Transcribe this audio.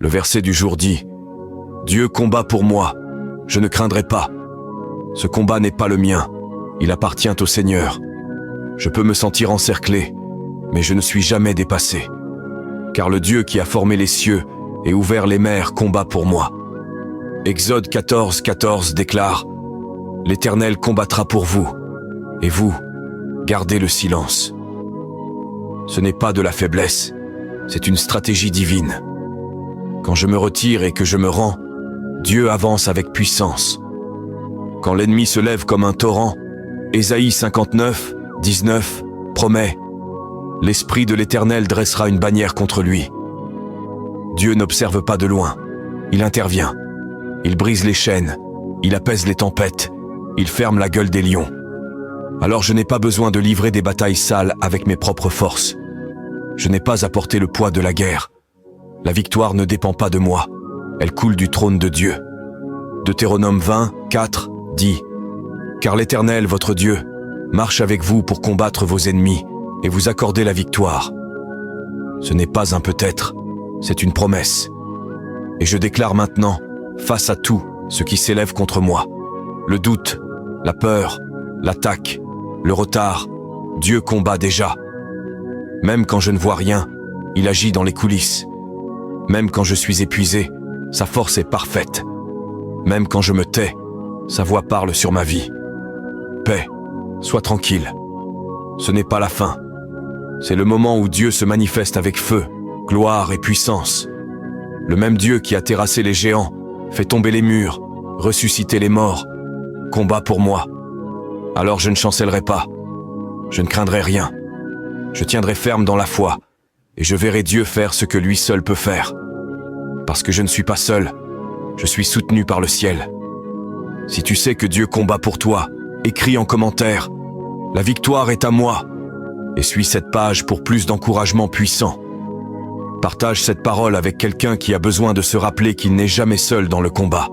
Le verset du jour dit « Dieu combat pour moi, je ne craindrai pas. Ce combat n'est pas le mien, il appartient au Seigneur. Je peux me sentir encerclé, mais je ne suis jamais dépassé. Car le Dieu qui a formé les cieux et ouvert les mers combat pour moi. » Exode 14, 14 déclare « L'Éternel combattra pour vous, et vous, gardez le silence. » Ce n'est pas de la faiblesse, c'est une stratégie divine. Quand je me retire et que je me rends, Dieu avance avec puissance. Quand l'ennemi se lève comme un torrent, Ésaïe 59, 19 promet « L'Esprit de l'Éternel dressera une bannière contre lui. » Dieu n'observe pas de loin, il intervient. Il brise les chaînes, il apaise les tempêtes, il ferme la gueule des lions. Alors je n'ai pas besoin de livrer des batailles sales avec mes propres forces. Je n'ai pas à porter le poids de la guerre. La victoire ne dépend pas de moi, elle coule du trône de Dieu. Deutéronome 20, 4 dit « Car l'Éternel, votre Dieu, marche avec vous pour combattre vos ennemis et vous accorder la victoire. » Ce n'est pas un peut-être, c'est une promesse. Et je déclare maintenant, face à tout ce qui s'élève contre moi, le doute, la peur, l'attaque, le retard, Dieu combat déjà. Même quand je ne vois rien, il agit dans les coulisses. Même quand je suis épuisé, sa force est parfaite. Même quand je me tais, sa voix parle sur ma vie. Paix, sois tranquille. Ce n'est pas la fin. C'est le moment où Dieu se manifeste avec feu, gloire et puissance. Le même Dieu qui a terrassé les géants, fait tomber les murs, ressusciter les morts, combat pour moi. Alors je ne chancellerai pas. Je ne craindrai rien. Je tiendrai ferme dans la foi, et je verrai Dieu faire ce que lui seul peut faire. Parce que je ne suis pas seul, je suis soutenu par le ciel. Si tu sais que Dieu combat pour toi, écris en commentaire « La victoire est à moi » et suis cette page pour plus d'encouragement puissant. Partage cette parole avec quelqu'un qui a besoin de se rappeler qu'il n'est jamais seul dans le combat.